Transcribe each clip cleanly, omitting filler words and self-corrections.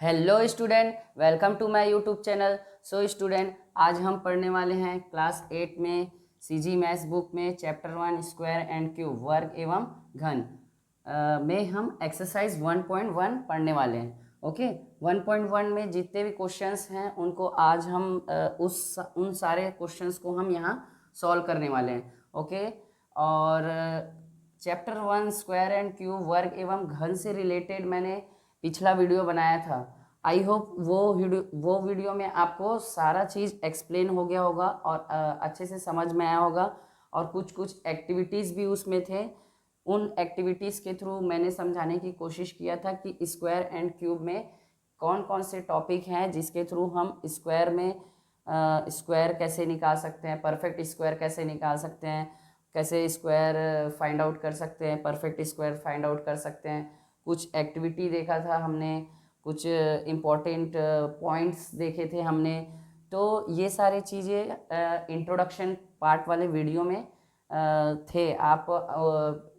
Hello student, welcome to my YouTube channel. So student, आज हम पढ़ने वाले हैं क्लास 8 में सीजी मैथ्स बुक में चैप्टर 1 स्क्वायर एंड क्यूब वर्ग एवं घन में हम एक्सरसाइज 1.1 पढ़ने वाले हैं। ओके, 1.1 में जितने भी क्वेश्चंस हैं उनको आज हम उन सारे क्वेश्चंस को हम यहाँ सॉल्व करने वाले हैं। ओके, और चैप्टर 1 स्क्वायर एंड क्यूब वर्ग एवं घन से रिलेटेड मैंने पिछला वीडियो बनाया था। आई होप वो वीडियो में आपको सारा चीज़ एक्सप्लेन हो गया होगा और अच्छे से समझ में आया होगा, और कुछ कुछ एक्टिविटीज़ भी उसमें थे। उन एक्टिविटीज़ के थ्रू मैंने समझाने की कोशिश किया था कि स्क्वायर एंड क्यूब में कौन कौन से टॉपिक हैं जिसके थ्रू हम स्क्वायर में स्क्वायर कैसे निकाल सकते हैं, परफेक्ट स्क्वायर कैसे निकाल सकते हैं, कैसे स्क्वायर फाइंड आउट कर सकते हैं, परफेक्ट स्क्वायर फाइंड आउट कर सकते हैं। कुछ एक्टिविटी देखा था हमने, कुछ इम्पॉर्टेंट पॉइंट्स देखे थे हमने। तो ये सारी चीज़ें इंट्रोडक्शन पार्ट वाले वीडियो में थे। आप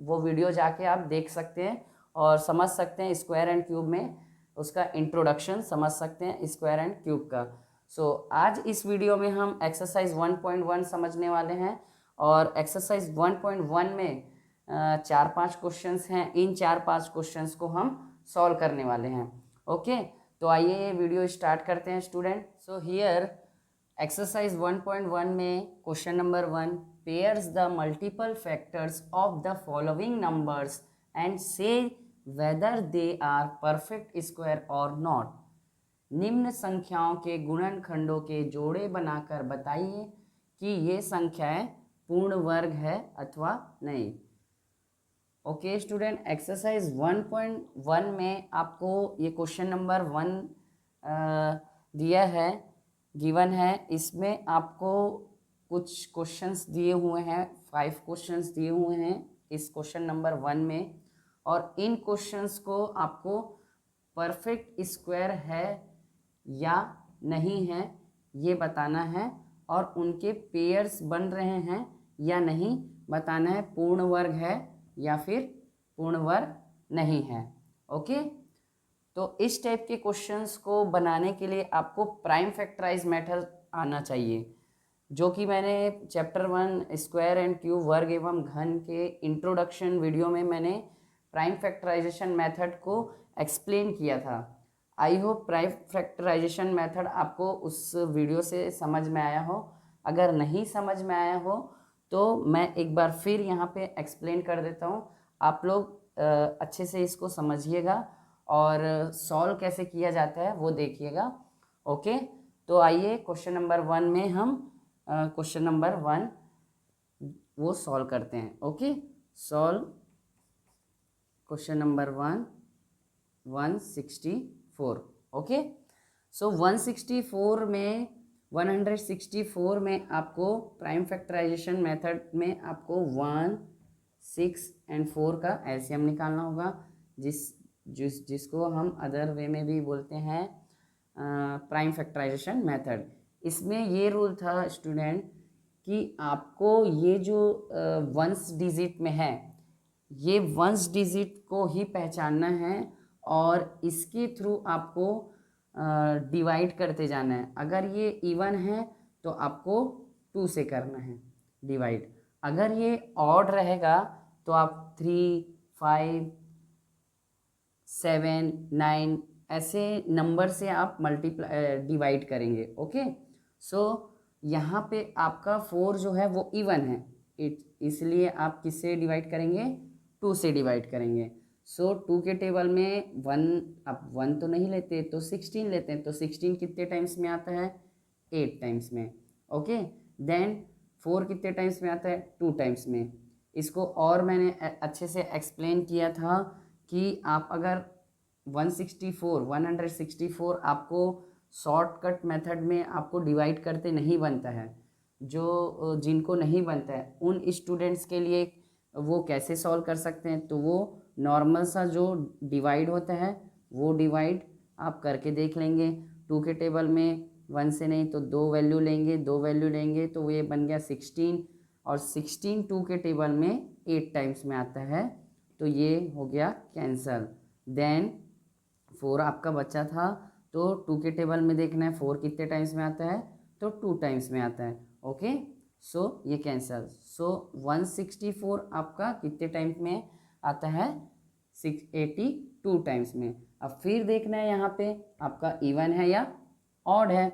वो वीडियो जाके आप देख सकते हैं और समझ सकते हैं स्क्वायर एंड क्यूब में उसका इंट्रोडक्शन समझ सकते हैं स्क्वायर एंड क्यूब का। सो आज इस वीडियो में हम एक्सरसाइज 1.1 समझने वाले हैं, और एक्सरसाइज 1.1 में 4-5 क्वेश्चंस हैं। इन 4-5 क्वेश्चंस को हम सॉल्व करने वाले हैं। ओके, तो आइए ये वीडियो स्टार्ट करते हैं स्टूडेंट। सो हियर एक्सरसाइज 1.1 में question number 1, pairs the multiple factors of the following numbers and say whether they are perfect square और नॉट। निम्न संख्याओं के गुणनखंडों के जोड़े बनाकर बताइए कि ये संख्याएं पूर्ण वर्ग है अथवा नहीं। ओके स्टूडेंट, एक्सरसाइज 1.1 में आपको ये क्वेश्चन नंबर 1 दिया है, गिवन है। इसमें आपको कुछ क्वेश्चंस दिए हुए हैं, 5 क्वेश्चंस दिए हुए हैं इस क्वेश्चन नंबर 1 में, और इन क्वेश्चंस को आपको परफेक्ट स्क्वायर है या नहीं है ये बताना है, और उनके पेयर्स बन रहे हैं या नहीं बताना है, पूर्ण वर्ग है या फिर पूर्ण वर्ग नहीं है। ओके, तो इस टाइप के क्वेश्चंस को बनाने के लिए आपको प्राइम फैक्टराइज मेथड आना चाहिए, जो कि मैंने चैप्टर 1 स्क्वायर एंड क्यूब वर्ग एवं घन के इंट्रोडक्शन वीडियो में मैंने प्राइम फैक्टराइजेशन मेथड को एक्सप्लेन किया था। I hope prime factorization method आपको उस वीडियो से समझ में आया हो। अगर नहीं समझ में आया हो तो मैं एक बार फिर यहाँ पे एक्सप्लेन कर देता हूँ। आप लोग अच्छे से इसको समझिएगा और सॉल्व कैसे किया जाता है वो देखिएगा। ओके, तो आइए क्वेश्चन नंबर 1 में हम क्वेश्चन नंबर 1 वो सॉल्व करते हैं। Okay, solve question number 164। Okay, so 164 में आपको प्राइम फैक्टराइजेशन मेथड में आपको 1, 6 एंड 4 का एलसीएम निकालना होगा, जिसको हम अदर वे में भी बोलते हैं प्राइम फैक्टराइजेशन मेथड। इसमें ये रूल था स्टूडेंट कि आपको ये जो वंस डिजिट में है, ये वंस डिजिट को ही पहचानना है और इसके थ्रू आपको डिवाइड करते जाना है। अगर ये इवन है तो आपको 2 से करना है डिवाइड। अगर ये ऑड रहेगा तो आप 3, 5, 7, 9 ऐसे नंबर से आप डिवाइड करेंगे। ओके, सो यहाँ पे आपका 4 जो है वो इवन है, इसलिए आप किससे डिवाइड करेंगे? 2 से डिवाइड करेंगे। सो 2 के टेबल में 1, आप 1 तो नहीं लेते तो 16 लेते हैं, तो 16 कितने टाइम्स में आता है? 8 टाइम्स में। ओके, देन 4 कितने टाइम्स में आता है? 2 टाइम्स में। इसको और मैंने अच्छे से एक्सप्लेन किया था कि आप अगर 164 आपको शॉर्टकट मेथड में आपको डिवाइड करते नहीं बनता है, जो जिनको नहीं बनता है उन स्टूडेंट्स के लिए वो कैसे सॉल्व कर सकते हैं? तो वो नॉर्मल सा जो डिवाइड होता है वो डिवाइड आप करके देख लेंगे। 2 के टेबल में 1 से नहीं तो 2 वैल्यू लेंगे तो ये बन गया 16, और 16 2 के टेबल में 8 टाइम्स में आता है, तो ये हो गया कैंसल। देन 4 आपका बचा था, तो 2 के टेबल में देखना है 4 कितने टाइम्स में आता है, तो 2 टाइम्स में आता है। ओके, सो ये कैंसल। सो 164 आपका कितने टाइम्स में आता है, 682 टाइम्स में। अब फिर देखना है यहाँ पे आपका इवन है या ऑड है।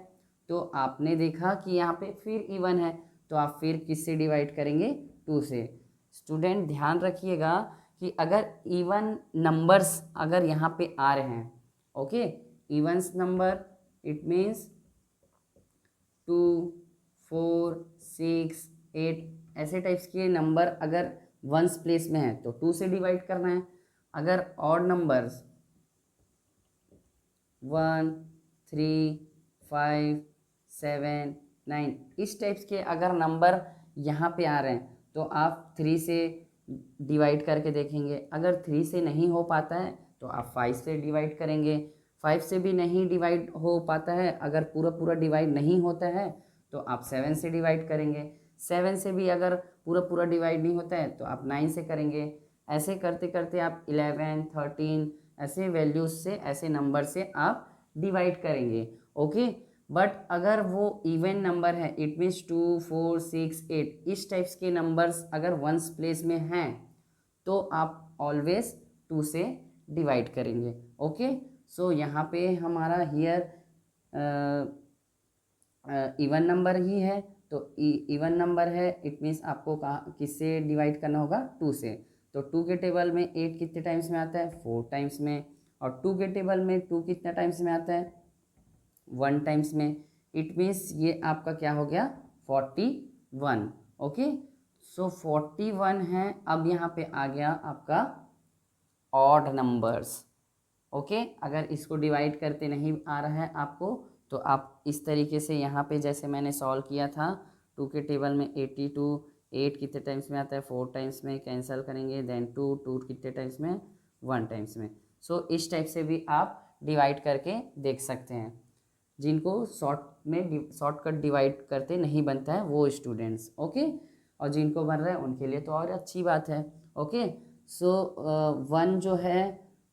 तो आपने देखा कि यहाँ पे फिर इवन है, तो आप फिर किससे डिवाइड करेंगे, 2 से। स्टूडेंट ध्यान रखिएगा कि अगर इवन नंबर्स अगर यहाँ पे आ रहे हैं, okay, evens number it means 2, 4, 6, 8 ऐसे टाइप्स के नंबर अगर वंस प्लेस में है तो 2 से डिवाइड करना है। अगर ऑड नंबर्स 1, 3, 5, 7, 9 इस टाइप्स के अगर नंबर यहाँ पे आ रहे हैं तो आप 3 से डिवाइड करके देखेंगे। अगर 3 से नहीं हो पाता है तो आप 5 से डिवाइड करेंगे। 5 से भी नहीं डिवाइड हो पाता है, अगर पूरा पूरा डिवाइड नहीं होता है तो आप 7 से डिवाइड करेंगे। 7 से भी अगर पूरा पूरा डिवाइड नहीं होता है तो आप 9 से करेंगे। ऐसे करते करते आप 11, 13 ऐसे वैल्यूज से, ऐसे नंबर से आप डिवाइड करेंगे। ओके, बट अगर वो इवन नंबर है इट मीन्स 2, 4, 6, 8 इस टाइप्स के नंबर्स अगर वंस प्लेस में हैं तो आप ऑलवेज 2 से डिवाइड करेंगे। ओके, सो यहाँ पे हमारा हियर इवन नंबर ही है, तो इवन नंबर है इट मीन्स आपको कहाँ किससे डिवाइड करना होगा, 2 से। तो 2 के टेबल में 8 कितने टाइम्स में आता है, 4 टाइम्स में। और 2 के टेबल में 2 कितना टाइम्स में आता है, 1 टाइम्स में। इट मीन्स ये आपका क्या हो गया, 41। ओके, सो 41 है। अब यहाँ पे आ गया आपका ऑड नंबर्स। ओके, अगर इसको डिवाइड करते नहीं आ रहा है आपको तो आप इस तरीके से यहाँ पे जैसे मैंने सॉल्व किया था, 2 के टेबल में 82, 8 कितने टाइम्स में आता है, 4 टाइम्स में, कैंसिल करेंगे, देन 2 कितने टाइम्स में, 1 टाइम्स में। सो इस टाइप से भी आप डिवाइड करके देख सकते हैं। जिनको शॉर्टकट डिवाइड करते नहीं बनता है वो स्टूडेंट्स। ओके, और जिनको बन रहा है उनके लिए तो और अच्छी बात है। ओके, सो 1 जो है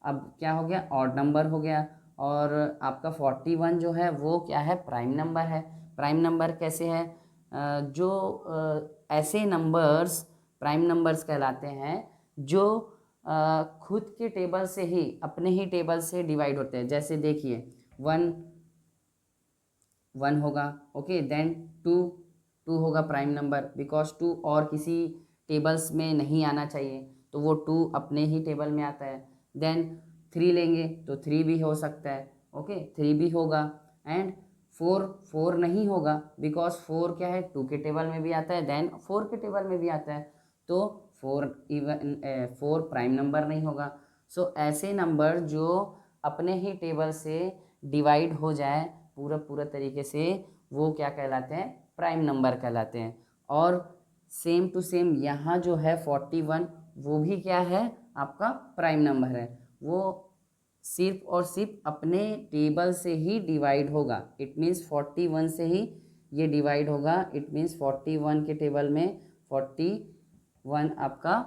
अब क्या हो गया, ऑड नंबर हो गया। और आपका 41 जो है वो क्या है, प्राइम नंबर है। प्राइम नंबर कैसे है, जो ऐसे नंबर्स प्राइम नंबर्स कहलाते हैं जो खुद के टेबल से ही, अपने ही टेबल से डिवाइड होते हैं। जैसे देखिए 1 होगा, ओके, देन 2 होगा प्राइम नंबर, बिकॉज 2 और किसी टेबल्स में नहीं आना चाहिए, तो वो 2 अपने ही टेबल में आता है। देन 3 लेंगे तो 3 भी हो सकता है, ओके, 3 भी होगा। एंड 4 नहीं होगा, बिकॉज 4 क्या है, 2 के टेबल में भी आता है, देन 4 के टेबल में भी आता है, तो 4 प्राइम नंबर नहीं होगा। सो ऐसे नंबर जो अपने ही टेबल से डिवाइड हो जाए पूरा पूरा तरीके से, वो क्या कहलाते हैं, प्राइम नंबर कहलाते हैं। और सेम टू सेम यहाँ जो है 41 वो भी क्या है, आपका प्राइम नंबर है। वो सिर्फ और सिर्फ अपने टेबल से ही डिवाइड होगा। इट मीन्स 41 से ही ये डिवाइड होगा। इट मीन्स 41 के टेबल में 41 आपका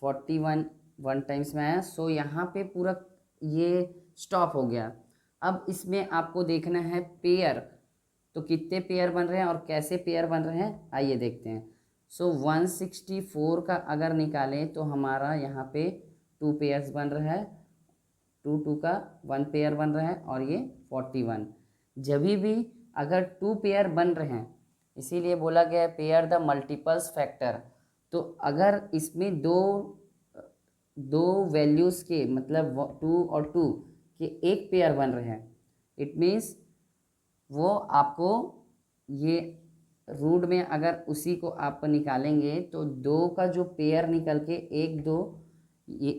41 1 टाइम्स में आया। सो यहाँ पे पूरा ये स्टॉप हो गया। अब इसमें आपको देखना है पेयर, तो कितने पेयर बन रहे हैं और कैसे पेयर बन रहे हैं, आइए देखते हैं। सो 164 का अगर निकालें तो हमारा यहाँ पे 2 पेयर्स बन रहा है, 2 का 1 पेयर बन रहा है, और ये 41। जब भी अगर 2 पेयर बन रहे हैं, इसीलिए बोला गया है पेयर द मल्टीपल्स फैक्टर। तो अगर इसमें दो वैल्यूज़ के मतलब 2 और 2 के एक पेयर बन रहे हैं, इट मीन्स वो आपको ये रूट में अगर उसी को आप निकालेंगे तो 2 का जो पेयर निकल के ये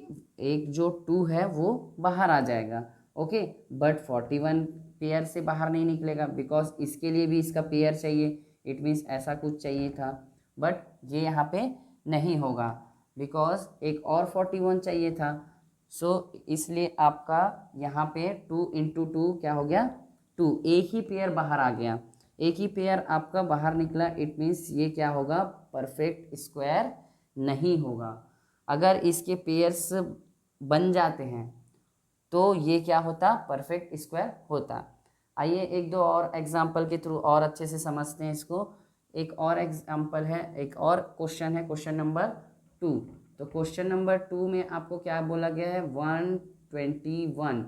एक जो 2 है वो बाहर आ जाएगा। ओके, बट 41 पेयर से बाहर नहीं निकलेगा, बिकॉज इसके लिए भी इसका पेयर चाहिए। इट मीन्स ऐसा कुछ चाहिए था, बट ये यहाँ पे नहीं होगा, बिकॉज एक और 41 चाहिए था। सो इसलिए आपका यहाँ पे 2 × 2 क्या हो गया, 2, एक ही पेयर बाहर आ गया, एक ही पेयर आपका बाहर निकला। इट मीन्स ये क्या होगा, परफेक्ट तो ये क्या होता, परफेक्ट स्क्वायर होता। आइए एक दो और एग्जाम्पल के थ्रू और अच्छे से समझते हैं इसको। एक और एग्जाम्पल है, एक और क्वेश्चन है, क्वेश्चन नंबर 2। तो क्वेश्चन नंबर 2 में आपको क्या बोला गया है, 121।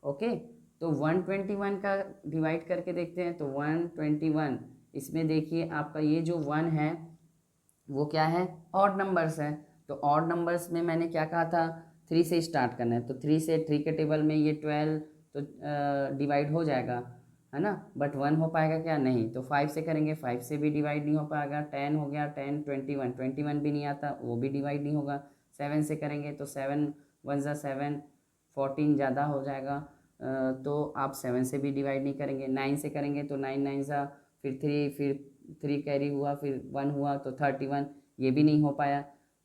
ओके, तो 121 का डिवाइड करके देखते हैं। तो 121, इसमें देखिए आपका ये जो 1 है वो क्या है, ऑड नंबर्स है। तो ऑड नंबर्स में मैंने क्या कहा था, 3 से स्टार्ट करना है। तो 3 से 3 के टेबल में ये 12 तो डिवाइड हो जाएगा, है ना, बट 1 हो पाएगा क्या, नहीं। तो 5 से करेंगे, 5 से भी डिवाइड नहीं हो पाएगा। 10 हो गया, 10, 21 भी नहीं आता, वो भी डिवाइड नहीं होगा। 7 से करेंगे तो 7 1 ज़ा 7, 14 ज़्यादा हो जाएगा, तो आप 7 से भी डिवाइड नहीं करेंगे। 9 से करेंगे तो 9 9 ज़ा, फिर 3, फिर 3 कैरी हुआ, फिर 1 हुआ तो 31, ये भी नहीं हो पाया।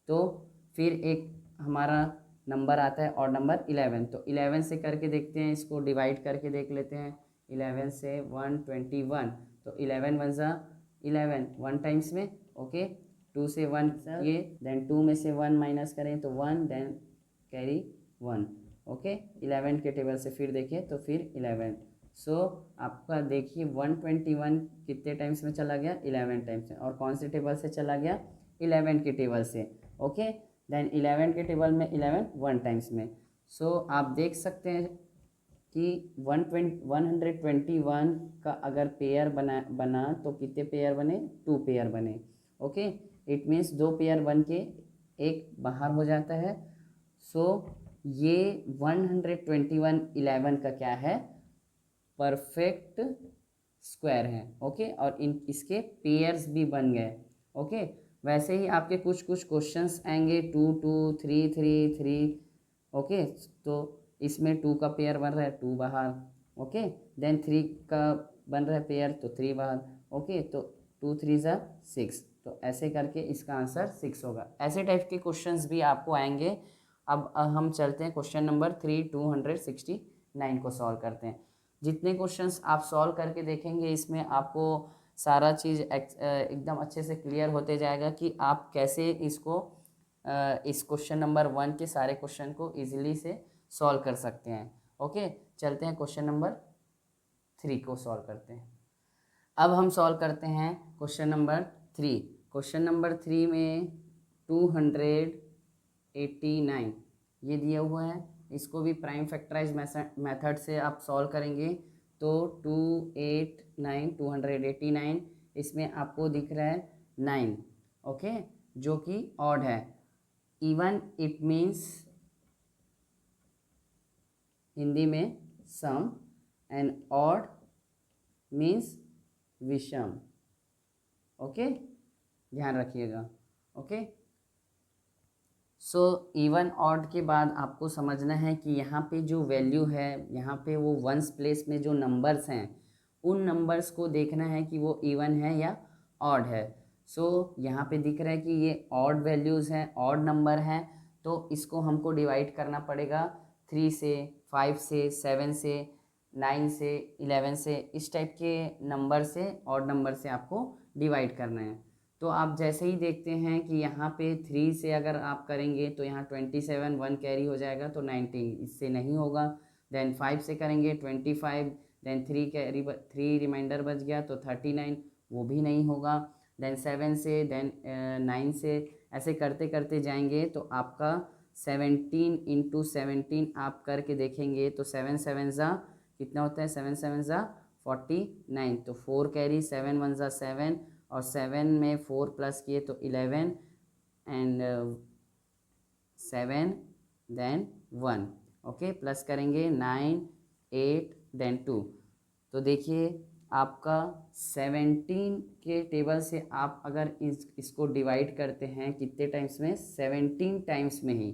तो फिर एक हमारा नंबर आता है और नंबर 11। तो 11 से करके देखते हैं, इसको डिवाइड करके देख लेते हैं। 11 से 121, तो 11 1 ज़ा 11, 1 टाइम्स में। ओके, 2 से 1 ये, देन 2 में से 1 माइनस करें तो 1, देन कैरी 1। ओके, 11 के टेबल से फिर देखिए तो फिर 11। सो आपका देखिए 121 कितने टाइम्स में चला गया, 11 टाइम्स में। और कौन से टेबल से चला गया, 11 के टेबल से। ओके, देन 11 के टेबल में 11 1 टाइम्स में। सो आप देख सकते हैं कि 121 का अगर पेयर बना तो कितने पेयर बने, 2 पेयर बने। ओके, इट मीन्स 2 पेयर बन के एक बाहर हो जाता है। सो ये 121 11 का क्या है, परफेक्ट स्क्वायर है। ओके, और इसके पेयर्स भी बन गए। ओके, वैसे ही आपके कुछ कुछ क्वेश्चंस आएंगे, 2 2 3 3 3। ओके, तो इसमें 2 का पेयर बन रहा है, 2 बाहर। ओके, देन 3 का बन रहा है पेयर, तो 3 बाहर। ओके, तो 2 3 ज़ा 6, तो ऐसे करके इसका आंसर 6 होगा। ऐसे टाइप के क्वेश्चंस भी आपको आएंगे। अब हम चलते हैं क्वेश्चन नंबर 3 269 को सॉल्व करते हैं। जितने क्वेश्चंस आप सॉल्व करके देखेंगे, इसमें आपको सारा चीज़ एकदम अच्छे से क्लियर होते जाएगा कि आप कैसे इसको इस क्वेश्चन नंबर 1 के सारे क्वेश्चन को इजीली से सॉल्व कर सकते हैं। ओके, चलते हैं क्वेश्चन नंबर 3 को सॉल्व करते हैं। अब हम सॉल्व करते हैं क्वेश्चन नंबर 3। क्वेश्चन नंबर 3 में 289 ये दिया हुआ है। इसको भी प्राइम फैक्टराइज मेथड से आप सॉल्व करेंगे। तो 289 इसमें आपको दिख रहा है 9। ओके, जो कि ऑड है। इवन इट मीन्स हिंदी में सम, एंड ऑड मीन्स विषम। ओके, ध्यान रखिएगा। ओके, सो इवन ऑड के बाद आपको समझना है कि यहाँ पे जो वैल्यू है, यहाँ पे वो वंस प्लेस में जो नंबर्स हैं, उन नंबर्स को देखना है कि वो इवन है या ऑड है। सो यहाँ पे दिख रहा है कि ये ऑड वैल्यूज़ हैं, ऑड नंबर हैं, तो इसको हमको डिवाइड करना पड़ेगा 3 से, 5 से, 7 से, 9 से, 11 से, इस टाइप के नंबर से, ऑड नंबर से आपको डिवाइड करना है। तो आप जैसे ही देखते हैं कि यहाँ पे 3 से अगर आप करेंगे तो यहाँ 27, 1 कैरी हो जाएगा तो 19, इससे नहीं होगा। देन 5 से करेंगे 25, देन 3 रिमाइंडर बच गया तो 39, वो भी नहीं होगा। देन 7 से, देन 9 से, ऐसे करते करते जाएंगे तो आपका 17 × 17 आप करके देखेंगे तो 7 7 ज़ा कितना होता है, 7 7 ज़ा 49, तो 4 कैरी, 7 1 ज़ा 7, और 7 में 4 प्लस किए तो 11, एंड 7 देन 1। ओके, प्लस करेंगे 9 8 देन 2। तो देखिए आपका 17 के टेबल से आप अगर इसको डिवाइड करते हैं कितने टाइम्स में, 17 टाइम्स में ही,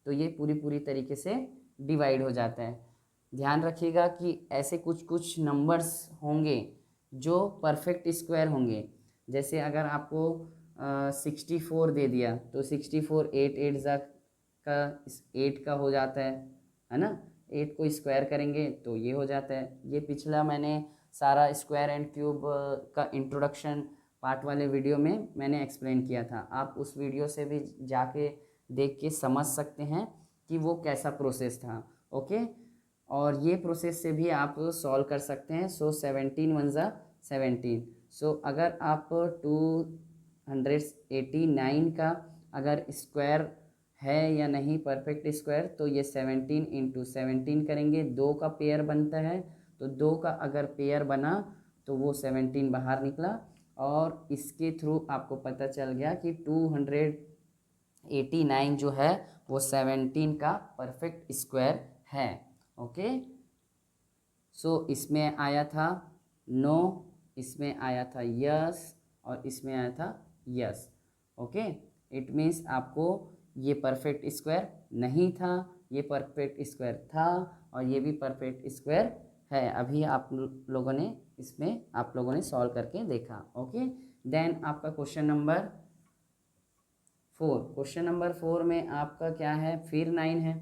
तो ये पूरी तरीके से डिवाइड हो जाता है। ध्यान रखिएगा कि ऐसे कुछ कुछ नंबर्स होंगे जो परफेक्ट स्क्वायर होंगे। जैसे अगर आपको 64 दे दिया तो 64 8 8 ज़ा का 8 का हो जाता है ना। 8 को स्क्वायर करेंगे तो ये हो जाता है। ये पिछला मैंने सारा स्क्वायर एंड क्यूब का इंट्रोडक्शन पार्ट वाले वीडियो में मैंने एक्सप्लेन किया था। आप उस वीडियो से भी जाके देख के समझ सकते हैं कि वो कैसा प्रोसेस था। ओके, और ये प्रोसेस से भी आप सॉल्व कर सकते हैं। सो 17 वन ज़ा 17। सो अगर आप 289 का अगर स्क्वायर है या नहीं परफेक्ट स्क्वायर, तो ये 17 इंटू 17 करेंगे, 2 का पेयर बनता है, तो 2 का अगर पेयर बना तो वो 17 बाहर निकला, और इसके थ्रू आपको पता चल गया कि 289 जो है वो 17 का परफेक्ट स्क्वायर है। ओके, सो इसमें आया था नो, इसमें आया था यस, और इसमें आया था यस। ओके, इट मीन्स आपको ये परफेक्ट स्क्वायर नहीं था, ये परफेक्ट स्क्वायर था, और ये भी परफेक्ट स्क्वायर है। अभी आप लोगों ने इसमें आप लोगों ने सॉल्व करके देखा। ओके, देन आपका क्वेश्चन नंबर 4, क्वेश्चन नंबर 4 में आपका क्या है, फिर 9 है।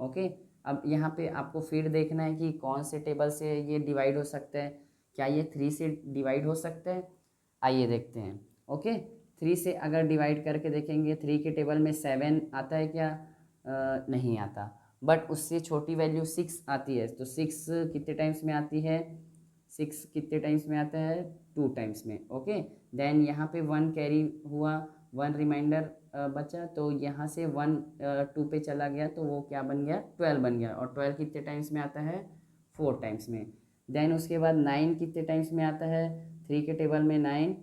ओके, अब यहाँ पे आपको फिर देखना है कि कौन से टेबल से ये डिवाइड हो सकता है। क्या ये 3 से डिवाइड हो सकता है? आइए देखते हैं। ओके, 3 से अगर डिवाइड करके देखेंगे, 3 के टेबल में 7 आता है क्या? नहीं आता, बट उससे छोटी वैल्यू 6 आती है। तो 6 कितने टाइम्स में आती है? 6 कितने टाइम्स में आता है? 2 टाइम्स में। ओके, देन यहाँ पे 1 कैरी हुआ, 1 रिमाइंडर बचा, तो यहाँ से 1 2 पे चला गया, तो वो क्या बन गया? 12 बन गया। और 12 कितने टाइम्स में आता है? 4 टाइम्स में। देन उसके बाद 9 कितने टाइम्स में आता है? 3 के टेबल में 9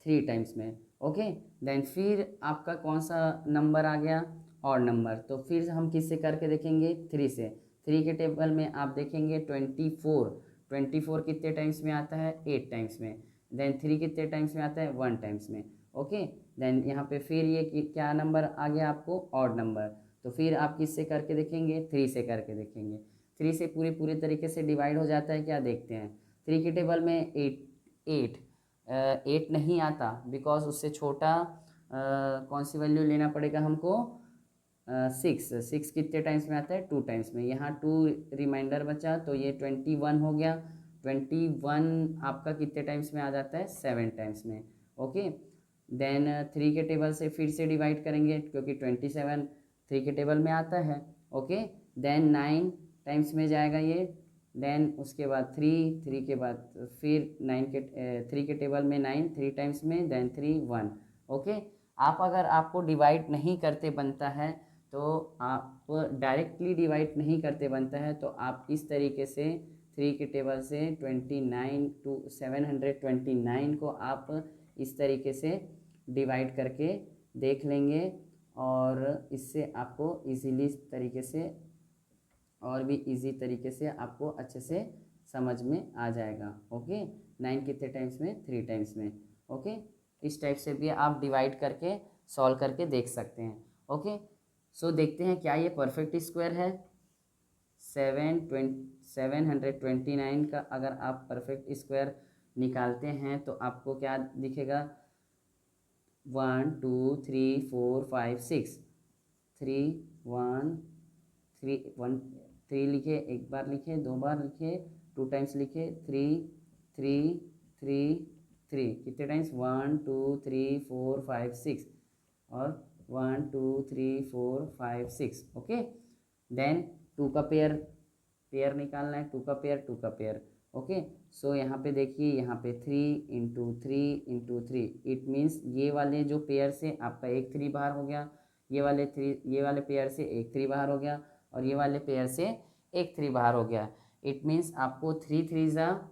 3 टाइम्स में। ओके, देन फिर आपका कौन सा नंबर आ गया? और नंबर। तो फिर हम किससे करके देखेंगे? 3 से। 3 के टेबल में आप देखेंगे 24, 24 कितने टाइम्स में आता है? 8 टाइम्स में। देन 3 कितने टाइम्स में आता है? 1 टाइम्स में। ओके, देन यहाँ पे फिर ये क्या नंबर आ गया आपको? Odd number. तो फिर आप किससे करके देखेंगे? 3 से करके देखेंगे। 3 से पूरे पूरे तरीके से डिवाइड हो जाता है क्या? देखते हैं। 3 के टेबल में 8 8 नहीं आता, बिकॉज उससे छोटा कौन सी वैल्यू लेना पड़ेगा हमको? 6 कितने टाइम्स में आता है? 2 टाइम्स में। यहाँ 2 रिमाइंडर बचा, तो ये 21 हो गया। 21 आपका कितने टाइम्स में आ जाता है? 7 टाइम्स में। ओके, देन 3 के टेबल से फिर से डिवाइड करेंगे, क्योंकि 27 3 के टेबल में आता है। ओके, देन 9 टाइम्स में जाएगा ये। देन उसके बाद 3 के बाद फिर 3 के टेबल में 9 3 टाइम्स में, देन 3 1। ओके, आप अगर आपको डिवाइड नहीं करते बनता है, तो आप डायरेक्टली डिवाइड नहीं करते बनता है, तो आप इस तरीके से 3 के टेबल से 29 टू 729 को आप इस तरीके से डिवाइड करके देख लेंगे, और इससे आपको इजीली तरीके से और भी इजी तरीके से आपको अच्छे से समझ में आ जाएगा। ओके, 9 कितने टाइम्स में? 3 टाइम्स में। ओके, इस टाइप से भी आप डिवाइड करके सॉल्व करके देख सकते हैं। ओके, सो देखते हैं क्या ये परफेक्ट स्क्वायर है। 729 का अगर आप परफेक्ट स्क्वायर निकालते हैं तो आपको क्या दिखेगा? 1 2 3 4 5 6 3 1 3 1 3 लिखे, एक बार लिखे, 2 बार लिखे, 2 टाइम्स लिखे, 3 3 3 3 कितने टाइम्स? 1 2 3 4 5 6, और 1 2 3 4 5 6। ओके, देन 2 का पेयर पेयर निकालना है, 2 का पेयर 2 का पेयर। ओके, सो यहाँ पे देखिए, यहाँ पे 3 इंटू 3 इंटू 3, इट मीन्स ये वाले जो पेयर से आपका एक 3 बाहर हो गया, ये वाले पेयर से एक 3 बाहर हो गया, और ये वाले पेयर से एक 3 बाहर हो गया। इट मीन्स आपको 3 3 ज़ा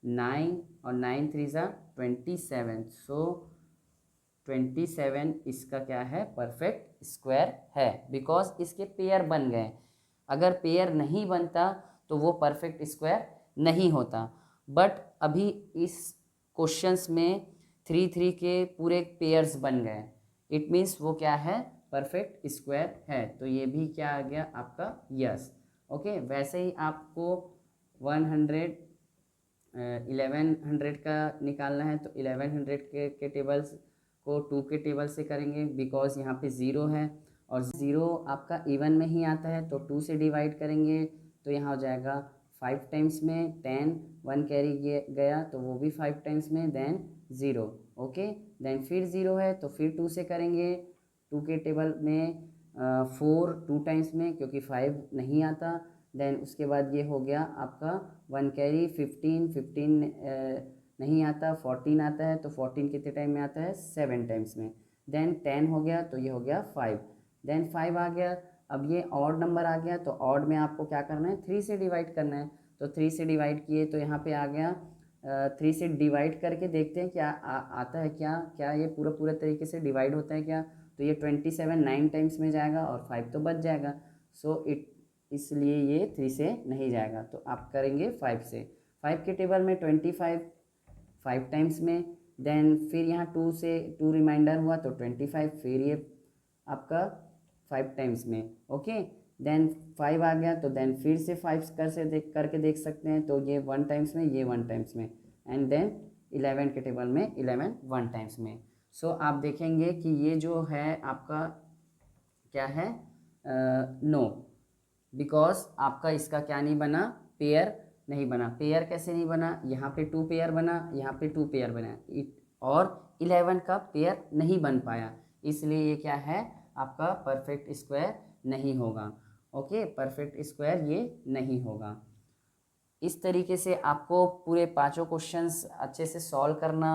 9 और 9 3 ज़ा 27। सो 27 इसका क्या है? परफेक्ट स्क्वायर है, बिकॉज इसके पेयर बन गए। अगर पेयर नहीं बनता तो वो परफेक्ट स्क्वायर नहीं होता। बट अभी इस क्वेश्चंस में 3 3 के पूरे पेयर्स बन गए, इट मीन्स वो क्या है? परफेक्ट स्क्वायर है। तो ये भी क्या आ गया आपका? यस। ओके, वैसे ही आपको 1100 का निकालना है, तो 1100 के टेबल्स को 2 के टेबल से करेंगे, बिकॉज यहाँ पे 0 है, और 0 आपका इवन में ही आता है, तो 2 से डिवाइड करेंगे, तो यहाँ हो जाएगा 5 टाइम्स में 10, 1 कैरी गया, तो वो भी 5 टाइम्स में, देन 0। ओके, देन फिर 0 है, तो फिर 2 से करेंगे। 2 के टेबल में 4 2 टाइम्स में, क्योंकि 5 नहीं आता। देन उसके बाद ये हो गया आपका 1 कैरी 15 नहीं आता, 14 आता है, तो 14 कितने टाइम में आता है 7 टाइम्स में। देन 10 हो गया तो ये हो गया 5, देन 5 आ गया। अब ये ऑड नंबर आ गया तो ऑड में आपको क्या करना है 3 से डिवाइड करना है, तो 3 से डिवाइड किए तो यहाँ पे आ गया 3 से डिवाइड करके देखते हैं क्या आता है, क्या ये पूरा तरीके से डिवाइड होता है क्या, तो ये 27 9 टाइम्स में जाएगा और 5 तो बच जाएगा। सो इसलिए ये 3 से नहीं जाएगा, तो आप करेंगे 5 से। 5 के टेबल में 25 5 टाइम्स में, देन फिर यहाँ 2 से 2 रिमाइंडर हुआ तो 25, फिर ये आपका 5 टाइम्स में। ओके, देन 5 आ गया तो देन फिर से 5 करके देख सकते हैं, तो ये 1 टाइम्स में, ये 1 टाइम्स में, एंड देन 11 के टेबल में 11 1 टाइम्स में। सो आप देखेंगे कि ये जो है आपका क्या है नो, बिकॉज आपका इसका क्या नहीं बना, पेयर नहीं बना। पेयर कैसे नहीं बना, यहाँ पे 2 पेयर बना, यहाँ पे 2 पेयर बना, और 11 का पेयर नहीं बन पाया, इसलिए ये क्या है आपका परफेक्ट स्क्वायर नहीं होगा। ओके, परफेक्ट स्क्वायर ये नहीं होगा। इस तरीके से आपको पूरे 5 क्वेश्चंस अच्छे से सॉल्व करना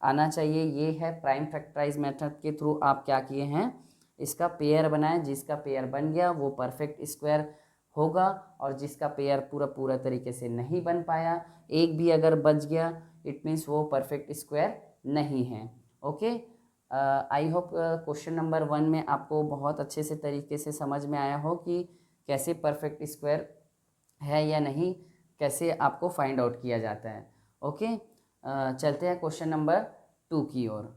आना चाहिए। ये है प्राइम फैक्टराइज मेथड के थ्रू आप क्या किए हैं, इसका पेयर बनाए, जिसका पेयर बन गया वो परफेक्ट स्क्वायर होगा, और जिसका पेयर पूरा तरीके से नहीं बन पाया, एक भी अगर बच गया, इट मीन्स वो परफेक्ट स्क्वायर नहीं है। Okay, I hope question number 1 में आपको बहुत अच्छे से तरीके से समझ में आया हो कि कैसे परफेक्ट स्क्वायर है या नहीं, कैसे आपको फाइंड आउट किया जाता है। ओके, चलते हैं क्वेश्चन नंबर 2 की ओर।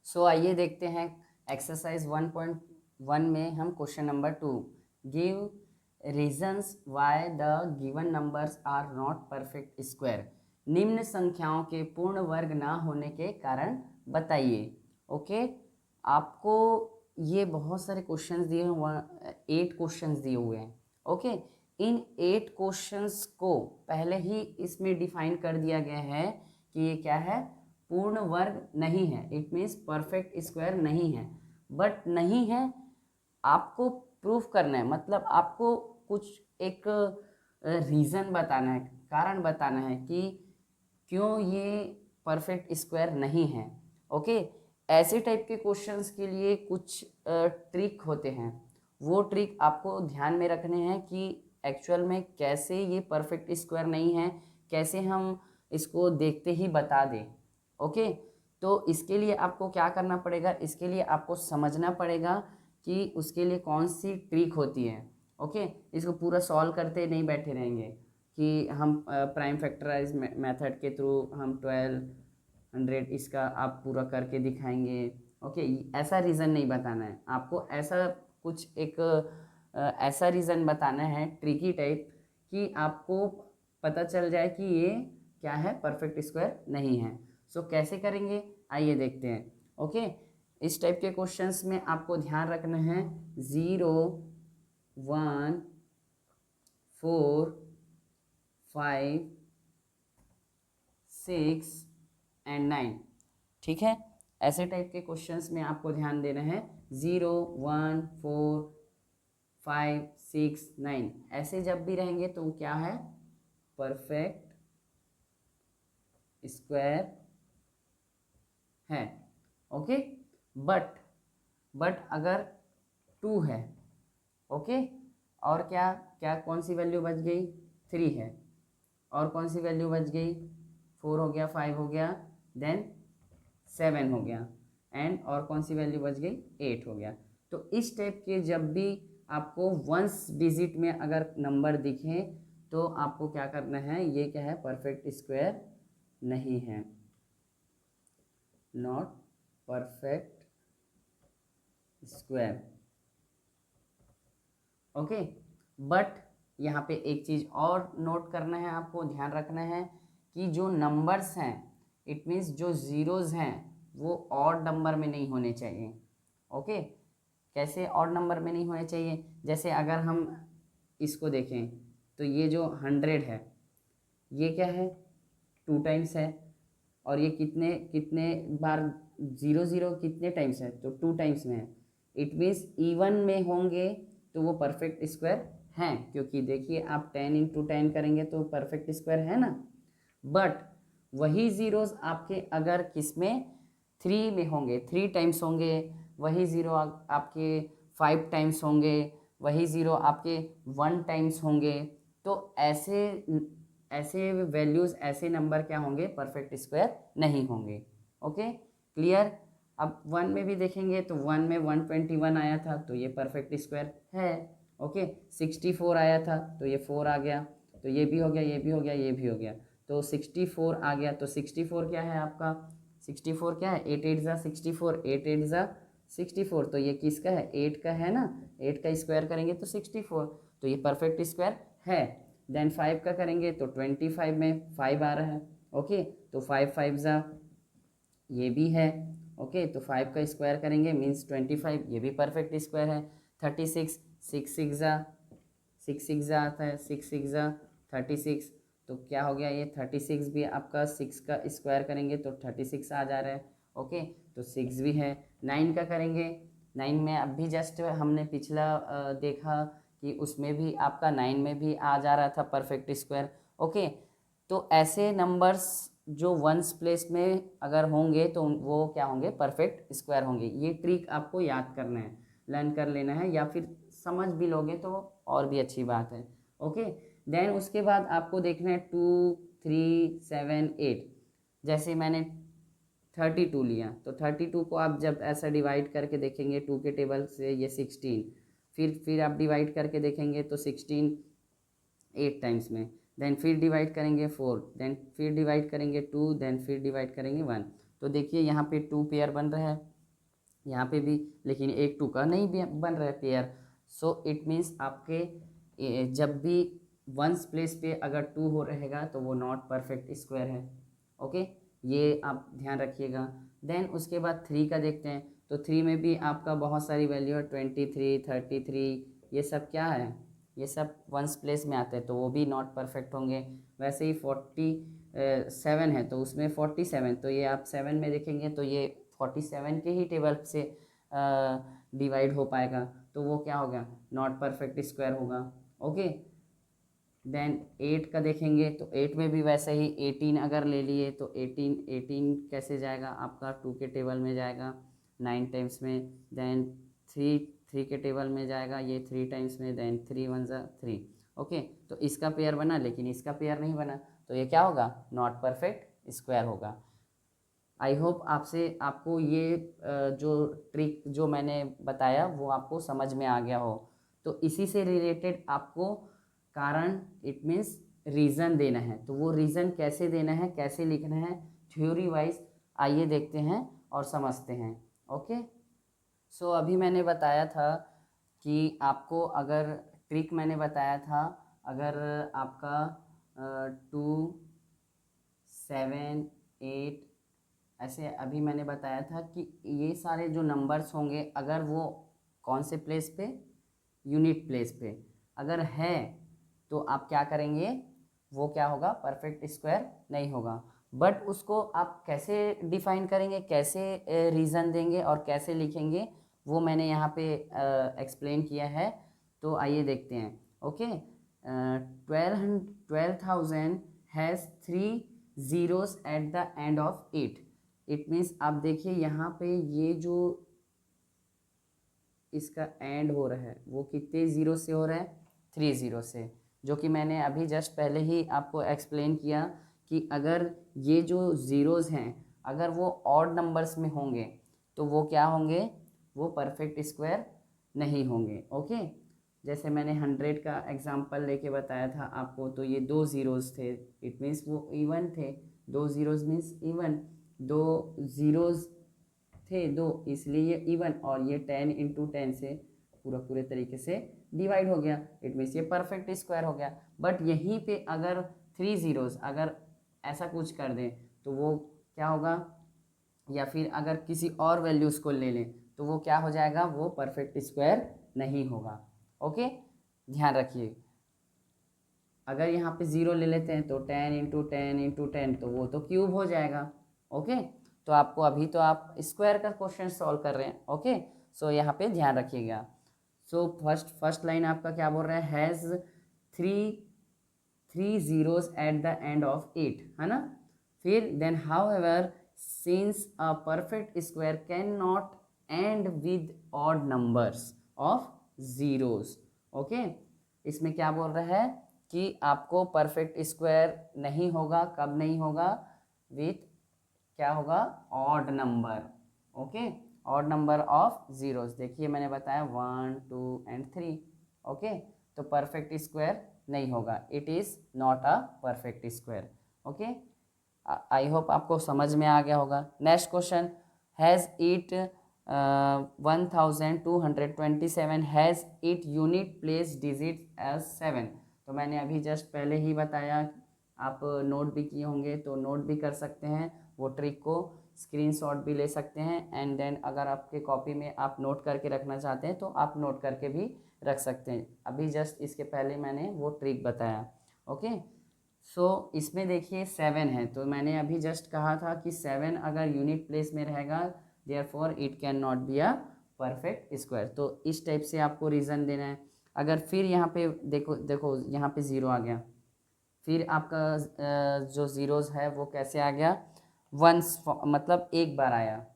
सो आइए देखते हैं एक्सरसाइज 1.1 में हम question number 2, give reasons why the given numbers are not perfect square, निम्न संख्याओं के पूर्ण वर्ग ना होने के कारण बताइए। ओके, आपको ये बहुत सारे क्वेश्चंस दिए हैं, 8 क्वेश्चंस दिए हुए हैं। ओके, इन 8 क्वेश्चंस को पहले ही इसमें डिफाइन कर दिया गया है कि ये क्या है, पूर्ण वर्ग नहीं है, इट मीन्स परफेक्ट स्क्वायर नहीं है। बट नहीं है, आपको प्रूफ करना है, मतलब आपको कुछ एक रीज़न बताना है, कारण बताना है कि क्यों ये परफेक्ट स्क्वायर नहीं है। ओके, ऐसे टाइप के क्वेश्चंस के लिए कुछ ट्रिक होते हैं, वो ट्रिक आपको ध्यान में रखने हैं कि एक्चुअल में कैसे ये परफेक्ट स्क्वायर नहीं है, कैसे हम इसको देखते ही बता दें। ओके, तो इसके लिए आपको क्या करना पड़ेगा, इसके लिए आपको समझना पड़ेगा कि उसके लिए कौन सी ट्रिक होती है। ओके, इसको पूरा सॉल्व करते नहीं बैठे रहेंगे कि हम प्राइम फैक्टराइज मेथड के थ्रू हम 1200 इसका आप पूरा करके दिखाएंगे। ओके, ऐसा रीज़न नहीं बताना है आपको, ऐसा कुछ एक ऐसा रीज़न बताना है ट्रिकी टाइप कि आपको पता चल जाए कि ये क्या है, परफेक्ट स्क्वायर नहीं है। सो कैसे करेंगे आइए देखते हैं। ओके, इस टाइप के क्वेश्चंस में आपको ध्यान रखना है 0 1 4 5 6 एंड 9। ठीक है, ऐसे टाइप के क्वेश्चंस में आपको ध्यान देना है 0 1 4 5 6 9, ऐसे जब भी रहेंगे तो वो क्या है, परफेक्ट स्क्वायर है। ओके, बट अगर 2 है, ओके, और क्या क्या कौन सी वैल्यू बच गई, 3 है, और कौन सी वैल्यू बच गई, 4 हो गया, 5 हो गया, देन 7 हो गया, एंड और कौन सी वैल्यू बच गई, 8 हो गया। तो इस टाइप के जब भी आपको वंस डिजिट में अगर नंबर दिखे तो आपको क्या करना है, ये क्या है, परफेक्ट स्क्वायर नहीं है, not perfect square. Okay, but यहाँ पे एक चीज़ और नोट करना है, आपको ध्यान रखना है कि जो नंबर्स हैं, इट मीन्स जो ज़ीरोज़ हैं वो ऑड नंबर में नहीं होने चाहिए। ओके, कैसे ऑड नंबर में नहीं होने चाहिए, जैसे अगर हम इसको देखें तो ये जो 100 है, ये क्या है, 2 टाइम्स है, और ये कितने कितने बार 0 कितने टाइम्स है, तो 2 टाइम्स में है, इट मीन्स इवन में होंगे तो वो परफेक्ट स्क्वायर हैं, क्योंकि देखिए आप 10 इंटू 10 करेंगे तो परफेक्ट स्क्वायर है ना। बट वही ज़ीरोज़ आपके अगर किस में 3 में होंगे, 3 टाइम्स होंगे, वही ज़ीरो आपके 5 टाइम्स होंगे, वही ज़ीरो आपके 1 टाइम्स होंगे, तो ऐसे ऐसे वैल्यूज़, ऐसे नंबर क्या होंगे, परफेक्ट स्क्वायर नहीं होंगे। Okay, clear. अब 1 में भी देखेंगे तो 1 में 121 आया था तो ये परफेक्ट स्क्वायर है। ओके, 64 आया था तो ये 4 आ गया, तो ये भी हो गया, ये भी हो गया, ये भी हो गया, तो 64 आ गया। तो 64 क्या है आपका, 64 क्या है, 8 8 ज़ा 64, 8 8 ज़ा 64, तो ये किसका है, 8 का है ना, 8 का स्क्वायर करेंगे तो 64, तो ये परफेक्ट स्क्वायर है। देन 5 का करेंगे तो 25 में 5 आ रहा है। ओके, तो 5 5 ज़ा ये भी है। ओके, तो 5 का स्क्वायर करेंगे मीन्स 25, ये भी परफेक्ट स्क्वायर है। 36 6 6 ज़ा 6 6 ज़ा आता है, 6 6 ज़ा 36, तो क्या हो गया, ये 36 भी आपका 6 का स्क्वायर करेंगे तो 36 आ जा रहा है। ओके, तो 6 भी है। 9 का करेंगे, 9 में अभी जस्ट हमने पिछला देखा कि उसमें भी आपका 9 में भी आ जा रहा था परफेक्ट स्क्वायर। ओके, तो ऐसे नंबर्स जो वंस प्लेस में अगर होंगे तो वो क्या होंगे, परफेक्ट स्क्वायर होंगे। ये ट्रिक आपको याद करना है, लर्न कर लेना है, या फिर समझ भी लोगे तो और भी अच्छी बात है। ओके, देन उसके बाद आपको देखना है 2 3 7 8, जैसे मैंने 32 लिया तो 32 को आप जब ऐसा डिवाइड करके देखेंगे 2 के टेबल से, ये 16, फिर आप डिवाइड करके देखेंगे तो 16 8 टाइम्स में, देन फिर डिवाइड करेंगे 4, देन फिर डिवाइड करेंगे 2, देन फिर डिवाइड करेंगे 1, तो देखिए यहाँ पे 2 पेयर बन रहा है, यहाँ पे भी, लेकिन एक 2 का नहीं बन रहा है पेयर। सो इट मीन्स आपके जब भी वंस प्लेस पे अगर 2 हो रहेगा तो वो नॉट परफेक्ट स्क्वायर है। ओके, ये आप ध्यान रखिएगा। देन उसके बाद 3 का देखते हैं, तो 3 में भी आपका बहुत सारी वैल्यू है, 23 33, ये सब क्या है, ये सब वंस प्लेस में आते हैं तो वो भी नॉट परफेक्ट होंगे। वैसे ही 47 है तो उसमें 47, तो ये आप 7 में देखेंगे तो ये 47 के ही टेबल से डिवाइड हो पाएगा, तो वो क्या होगा, नॉट परफेक्ट स्क्वायर होगा। ओके, देन 8 का देखेंगे तो 8 में भी वैसे ही 18 अगर ले लिए तो 18 कैसे जाएगा आपका, 2 के टेबल में जाएगा 9 टाइम्स में, देन 3 के टेबल में जाएगा ये 3 टाइम्स में, देन 3 1 ज़ा 3। ओके, तो इसका पेयर बना लेकिन इसका पेयर नहीं बना, तो ये क्या होगा, नॉट परफेक्ट स्क्वायर होगा। आई होप आपको ये जो ट्रिक जो मैंने बताया वो आपको समझ में आ गया हो। तो इसी से रिलेटेड आपको कारण, इट मीन्स रीज़न देना है, तो वो रीज़न कैसे देना है, कैसे लिखना है थ्योरी वाइज, आइए देखते हैं और समझते हैं। ओके, सो अभी मैंने बताया था कि आपको अगर ट्रिक मैंने बताया था, अगर आपका 2 7 8 ऐसे अभी मैंने बताया था कि ये सारे जो नंबर्स होंगे अगर वो कौन से प्लेस पे, यूनिट प्लेस पे अगर है तो आप क्या करेंगे, वो क्या होगा, परफेक्ट स्क्वायर नहीं होगा। बट उसको आप कैसे डिफाइन करेंगे, कैसे रीज़न देंगे और कैसे लिखेंगे, वो मैंने यहाँ पे एक्सप्लेन किया है, तो आइए देखते हैं। Okay, 12,000 has 3 zeros eight the end of 8, it means आप देखिए यहाँ पे ये जो इसका एंड हो रहा है वो कितने ज़ीरो से हो रहा है, 3 ज़ीरो से, जो कि मैंने अभी जस्ट पहले ही आपको एक्सप्लेन किया कि अगर ये जो ज़ीरोज़ हैं अगर वो ऑड नंबर्स में होंगे तो वो क्या होंगे, वो परफेक्ट स्क्वायर नहीं होंगे। ओके, जैसे मैंने 100 का एग्जांपल लेके बताया था आपको, तो ये 2 ज़ीरोज़ थे, इट मीन्स वो इवन थे, 2 ज़ीरोज़ मीन्स इवन, 2 ज़ीरोज़ थे 2 इसलिए ये इवन, और ये 10 इंटू 10 से पूरे तरीके से डिवाइड हो गया, इट मीन्स ये परफेक्ट स्क्वायर हो गया। बट यहीं पे अगर 3 ज़ीरोज़ अगर ऐसा कुछ कर दें तो वो क्या होगा, या फिर अगर किसी और वैल्यूज़ को ले लें तो वो क्या हो जाएगा, वो परफेक्ट स्क्वायर नहीं होगा। ओके, ध्यान रखिए। अगर यहाँ पे 0 ले लेते हैं तो 10 इंटू 10 इंटू 10 तो वो तो क्यूब हो जाएगा। ओके, तो आपको अभी तो आप स्क्वायर का क्वेश्चन सॉल्व कर रहे हैं। ओके, सो यहाँ पे ध्यान रखिएगा। सो फर्स्ट लाइन आपका क्या बोल रहा है, has three zeros at the end of 8, है ना। फिर then however since a perfect square can not end with odd numbers of zeros. Okay, इसमें क्या बोल रहा है कि आपको परफेक्ट स्क्वायर नहीं होगा, कब नहीं होगा, विथ क्या होगा, odd number. Okay, odd number of zeros. देखिए मैंने बताया 1 2 एंड 3। ओके, तो परफेक्ट स्क्वायर नहीं होगा, it is not a perfect square. Okay, I hope आपको समझ में आ गया होगा। Next question, has it 1227 has it unit place digit as 7। तो मैंने अभी जस्ट पहले ही बताया, आप नोट भी किए होंगे तो नोट भी कर सकते हैं, वो ट्रिक को स्क्रीनशॉट भी ले सकते हैं। एंड देन अगर आपके कॉपी में आप नोट करके रखना चाहते हैं तो आप नोट करके भी रख सकते हैं। अभी जस्ट इसके पहले मैंने वो ट्रिक बताया। ओके, सो इसमें देखिए 7 है, तो मैंने अभी जस्ट कहा था कि 7 अगर यूनिट प्लेस में रहेगा therefore it can not be a perfect square. तो इस टाइप से आपको रीज़न देना है। अगर फिर यहाँ पे देखो यहाँ पे 0 आ गया, फिर आपका जो ज़ीरोज़ है वो कैसे आ गया, वंस, मतलब एक बार आया।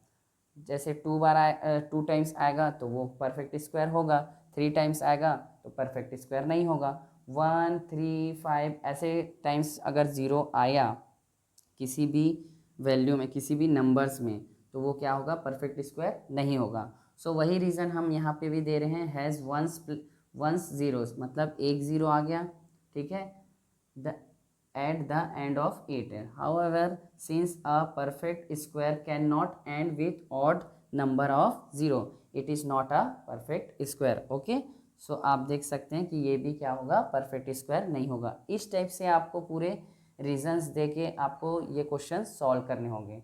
जैसे 2 बार आए, 2 टाइम्स आएगा तो वो परफेक्ट स्क्वायर होगा, 3 टाइम्स आएगा तो परफेक्ट स्क्वायर नहीं होगा। 1 3 5 ऐसे टाइम्स अगर ज़ीरो आया किसी भी वैल्यू में, किसी भी नंबर्स में, तो वो क्या होगा, परफेक्ट स्क्वायर नहीं होगा। सो वही रीज़न हम यहाँ पे भी दे रहे हैं, हैज़ वंस ज़ीरोस, मतलब एक ज़ीरो आ गया, ठीक है, the at the end of 8. However, since a perfect square cannot end with odd number of 0, it is not a perfect square. Okay, so आप देख सकते हैं कि ये भी क्या होगा, परफेक्ट स्क्वायर नहीं होगा। इस टाइप से आपको पूरे रीजंस दे के आपको ये क्वेश्चन सॉल्व करने होंगे।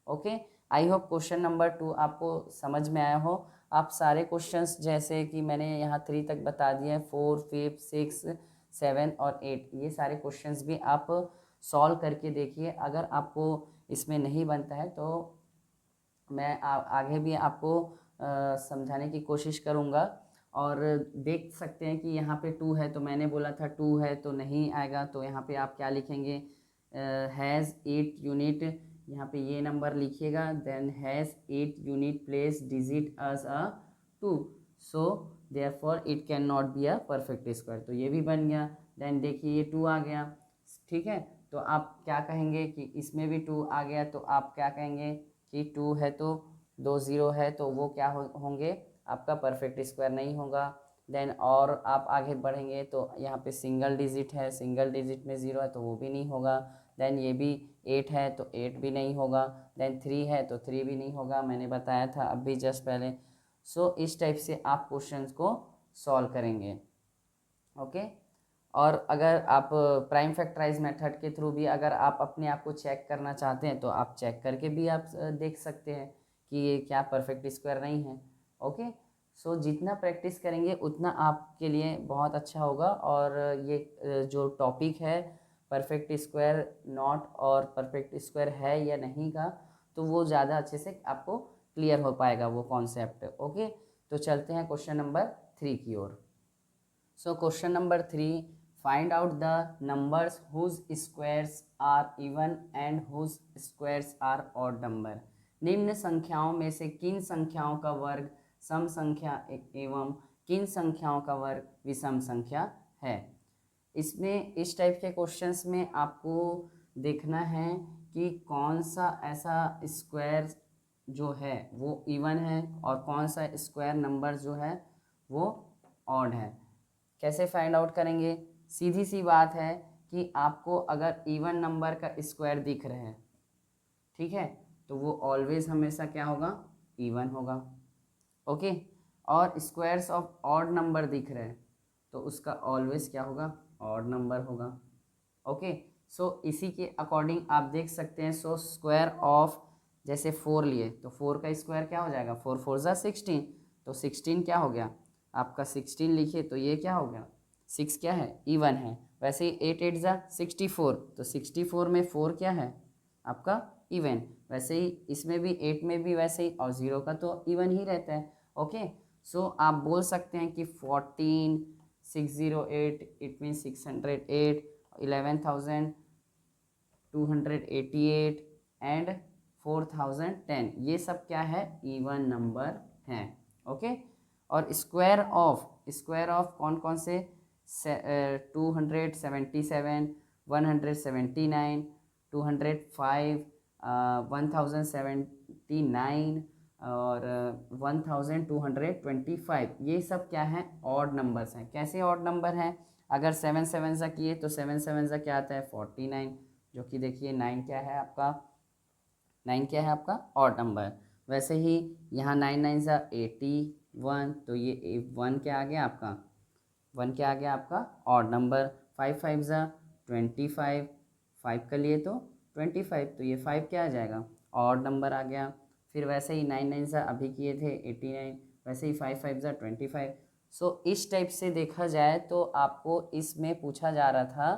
Okay, I hope question number 2 आपको समझ में आया हो। आप सारे क्वेश्चंस जैसे कि मैंने यहाँ 3 तक बता दिए, 4 5 6 7 और 8, ये सारे क्वेश्चंस भी आप सॉल्व करके देखिए। अगर आपको इसमें नहीं बनता है तो मैं आगे भी आपको समझाने की कोशिश करूँगा। और देख सकते हैं कि यहाँ पे 2 है, तो मैंने बोला था 2 है तो नहीं आएगा, तो यहाँ पे आप क्या लिखेंगे, हैज़ 8 यूनिट, यहाँ पे ये नंबर लिखिएगा, then has 8 unit place digit as a 2, so therefore it can not be a perfect square. तो ये भी बन गया। देन देखिए ये 2 आ गया, ठीक है, तो आप क्या कहेंगे कि इसमें भी 2 आ गया, तो आप क्या कहेंगे कि 2 है तो 2 ज़ीरो है तो वो क्या होंगे, आपका परफेक्ट स्क्वायर नहीं होगा। देन और आप आगे बढ़ेंगे तो यहाँ पे सिंगल डिजिट है, सिंगल डिजिट में 0 है तो वो भी नहीं होगा। देन ये भी 8 है तो 8 भी नहीं होगा। देन 3 है तो 3 भी नहीं होगा, मैंने बताया था अभी जस्ट पहले। सो इस टाइप से आप क्वेश्चंस को सॉल्व करेंगे। ओके, और अगर आप प्राइम फैक्टराइज मेथड के थ्रू भी अगर आप अपने आप को चेक करना चाहते हैं तो आप चेक करके भी आप देख सकते हैं कि ये क्या परफेक्ट स्क्वायर नहीं है। ओके, सो जितना प्रैक्टिस करेंगे उतना आपके लिए बहुत अच्छा होगा। और ये जो टॉपिक है परफेक्ट स्क्वायर नॉट और परफेक्ट स्क्वायर है या नहीं का, तो वो ज़्यादा अच्छे से आपको क्लियर हो पाएगा वो कॉन्सेप्ट। ओके, तो चलते हैं क्वेश्चन नंबर 3 की ओर। So question number 3, find out the numbers whose squares are even and whose squares are odd number. निम्न संख्याओं में से किन संख्याओं का वर्ग सम संख्या एवं किन संख्याओं का वर्ग विषम संख्या है। इसमें इस टाइप के क्वेश्चंस में आपको देखना है कि कौन सा ऐसा स्क्वायर जो है वो इवन है और कौन सा स्क्वायर नंबर जो है वो ऑड है। कैसे फाइंड आउट करेंगे, सीधी सी बात है कि आपको अगर इवन नंबर का स्क्वायर दिख रहे हैं, ठीक है, तो वो ऑलवेज हमेशा क्या होगा, इवन होगा। ओके, और स्क्वायर्स ऑफ ऑड नंबर दिख रहे हैं तो उसका ऑलवेज क्या होगा, ऑड नंबर होगा। ओके, सो इसी के अकॉर्डिंग आप देख सकते हैं। सो स्क्वायर ऑफ जैसे 4 लिए तो 4 का स्क्वायर क्या हो जाएगा, 4 4 ज़ा 16, तो 16 क्या हो गया आपका, 16 लिखिए तो ये क्या हो गया, 6 क्या है, इवन है। वैसे ही 8 8 ज़ा 64, तो 64 में 4 क्या है आपका, इवन। वैसे ही इसमें भी 8 में भी वैसे ही, और 0 का तो इवन ही रहता है। ओके, सो आप बोल सकते हैं कि 14608 इट मीन 608, 11,288 एंड 4010, ये सब क्या है, इवन नंबर हैं। ओके, और स्क्वायर ऑफ कौन कौन से, 277, 179, 205, 1079 और 1225, ये सब क्या है, ऑड नंबर्स हैं। कैसे ऑड नंबर हैं, अगर 7 7 सा किए तो 7 7 सा क्या आता है, 49, जो कि देखिए 9 क्या है आपका, 9 क्या है आपका ऑड नंबर। वैसे ही यहाँ 9 9 सा 81, तो ये 1 क्या आ गया आपका, 1 क्या आ गया आपका ऑड नंबर। 5 5 सा 25, 5 का लिए तो 25, तो ये 5 क्या आ जाएगा, ऑड नंबर आ गया। फिर वैसे ही 9 9 सा अभी किए थे 89, वैसे ही 5 5 सा 25। सो इस टाइप से देखा जाए तो आपको इसमें पूछा जा रहा था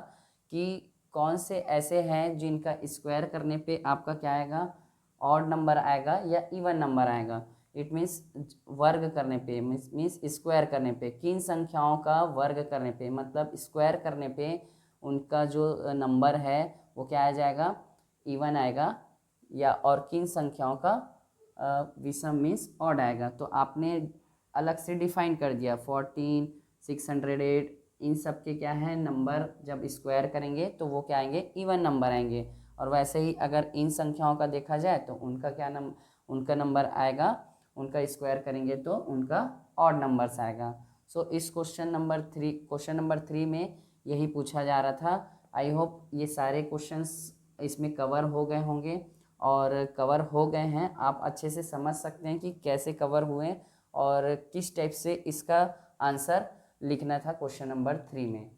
कि कौन से ऐसे हैं जिनका स्क्वायर करने पे आपका क्या आएगा, ऑड नंबर आएगा या इवन नंबर आएगा। इट मीन्स वर्ग करने पे, मीन्स स्क्वायर करने पे, किन संख्याओं का वर्ग करने पे, मतलब स्क्वायर करने पे उनका जो नंबर है वो क्या आ जाएगा, इवन आएगा, या और किन संख्याओं का विषम मीन्स ऑड आएगा। तो आपने अलग से डिफाइन कर दिया, 14, 608, इन सब के क्या है नंबर, जब स्क्वायर करेंगे तो वो क्या आएंगे, इवन नंबर आएंगे। और वैसे ही अगर इन संख्याओं का देखा जाए तो उनका क्या उनका नंबर आएगा, उनका स्क्वायर करेंगे तो उनका ऑड नंबर्स आएगा। सो इस क्वेश्चन नंबर 3 में यही पूछा जा रहा था। आई होप ये सारे क्वेश्चंस इसमें कवर हो गए होंगे, और कवर हो गए हैं, आप अच्छे से समझ सकते हैं कि कैसे कवर हुए और किस टाइप से इसका आंसर लिखना था क्वेश्चन नंबर 3 में।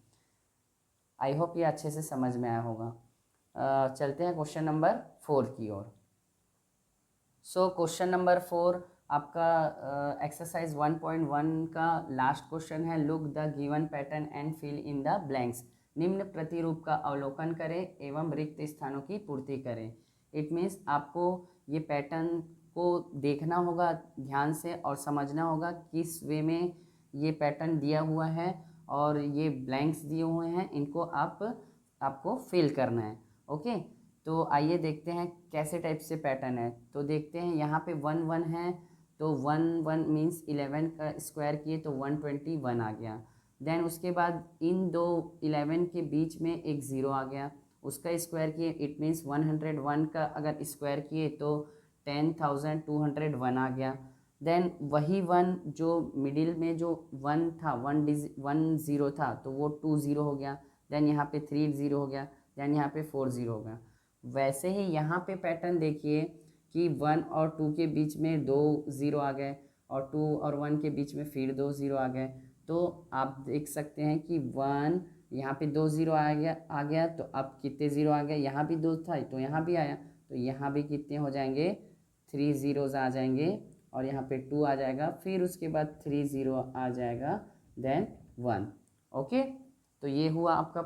आई होप ये अच्छे से समझ में आया होगा। चलते हैं क्वेश्चन नंबर 4 की ओर। सो क्वेश्चन नंबर 4 आपका एक्सरसाइज 1.1 का लास्ट क्वेश्चन है। Look the given pattern and fill in the blanks. निम्न प्रतिरूप का अवलोकन करें एवं रिक्त स्थानों की पूर्ति करें। इट मीन्स आपको ये पैटर्न को देखना होगा ध्यान से और समझना होगा किस वे में ये पैटर्न दिया हुआ है और ये ब्लैंक्स दिए हुए हैं, इनको आपको फिल करना है। ओके, तो आइए देखते हैं कैसे टाइप से पैटर्न है। तो देखते हैं यहाँ पे 1 1 है, तो 1 1 मीन्स 11 का स्क्वायर किए तो 121 आ गया। देन उसके बाद इन दो 11 के बीच में एक ज़ीरो आ गया, उसका स्क्वायर किए, इट मीन्स 101 का अगर स्क्वायर किए तो 10,201 आ गया। देन वही 1 जो मिडिल में जो 1 था, 1 ज़ीरो था, तो वो 2 ज़ीरो हो गया। देन यहाँ पे 3 ज़ीरो हो गया, देन यहाँ पे 4 ज़ीरो हो गया। वैसे ही यहाँ पे पैटर्न देखिए कि 1 और 2 के बीच में 2 ज़ीरो आ गए और 2 और 1 के बीच में फिर 2 ज़ीरो आ गए। तो आप देख सकते हैं कि 1 यहाँ पे 2 ज़ीरो आ गया, तो अब कितने ज़ीरो आ गए, यहाँ भी 2 था तो यहाँ भी आया, तो यहाँ भी कितने हो जाएंगे, 3 ज़ीरोज़ आ जाएंगे, और यहाँ पे 2 आ जाएगा, फिर उसके बाद 3 ज़ीरो आ जाएगा, देन 1। ओके, तो ये हुआ आपका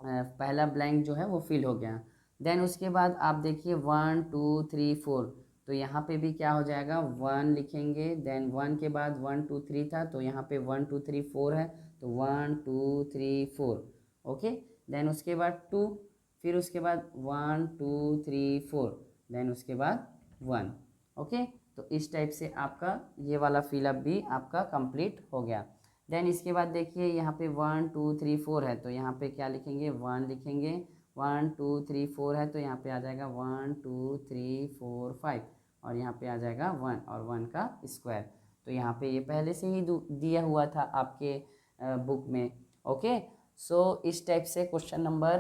पहला ब्लैंक जो है वो फिल हो गया। देन उसके बाद आप देखिए 1 2 3 4, तो यहाँ पे भी क्या हो जाएगा, 1 लिखेंगे, देन 1 के बाद 1 2 3 था, तो यहाँ पे 1 2 3 4 है, तो 1 2 3 4। ओके, देन उसके बाद 2, फिर उसके बाद 1 2 3 4, देन उसके बाद 1। ओके, तो इस टाइप से आपका ये वाला फिलअप भी आपका कंप्लीट हो गया। देन इसके बाद देखिए यहाँ पे 1 2 3 4 है, तो यहाँ पे क्या लिखेंगे, 1 लिखेंगे, 1 2 3 4 है, तो यहाँ पे आ जाएगा 1 2 3 4 5, और यहाँ पे आ जाएगा 1 और 1 का स्क्वायर। तो यहाँ पे ये पहले से ही दिया हुआ था आपके बुक में। ओके, सो इस टाइप से क्वेश्चन नंबर,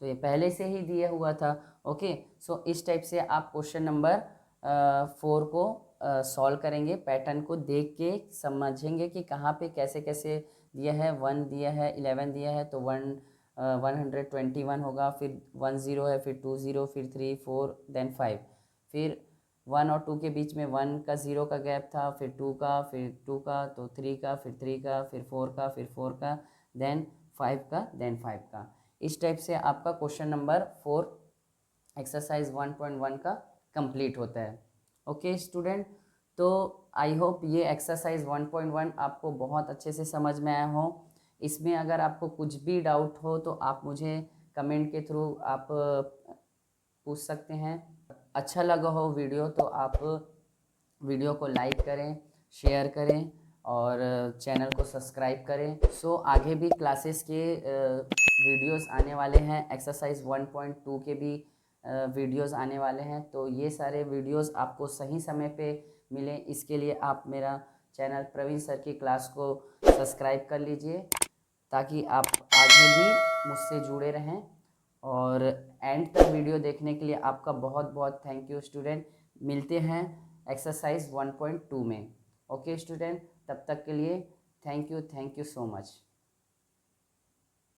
तो ये पहले से ही दिया हुआ था। ओके, सो इस टाइप से आप क्वेश्चन नंबर 4 को सॉल्व करेंगे, पैटर्न को देख के समझेंगे कि कहाँ पे कैसे कैसे दिया है। 1 दिया है, 11 दिया है, तो 121 होगा, फिर 1 ज़ीरो है, फिर 2 ज़ीरो, फिर 3 4, देन 5, फिर 1 और 2 के बीच में 1 का 0 का गैप था, फिर 2 का, फिर 2 का, तो 3 का, फिर 3 का, फिर 4 का, फिर 4 का, देन 5 का, देन 5 का। इस टाइप से आपका क्वेश्चन नंबर 4 एक्सरसाइज 1.1 का कंप्लीट होता है। ओके स्टूडेंट, तो आई होप ये एक्सरसाइज 1.1 आपको बहुत अच्छे से समझ में आया हो। इसमें अगर आपको कुछ भी डाउट हो तो आप मुझे कमेंट के थ्रू आप पूछ सकते हैं। अच्छा लगा हो वीडियो तो आप वीडियो को लाइक करें, शेयर करें और चैनल को सब्सक्राइब करें। सो आगे भी क्लासेस के वीडियोस आने वाले हैं, एक्सरसाइज 1.2 के भी वीडियोस आने वाले हैं। तो ये सारे वीडियोस आपको सही समय पे मिलें, इसके लिए आप मेरा चैनल प्रवीण सर की क्लास को सब्सक्राइब कर लीजिए, ताकि आप आगे भी मुझसे जुड़े रहें। और एंड तक वीडियो देखने के लिए आपका बहुत बहुत थैंक यू स्टूडेंट। मिलते हैं एक्सरसाइज 1.2 में। ओके स्टूडेंट, तब तक के लिए थैंक यू सो मच।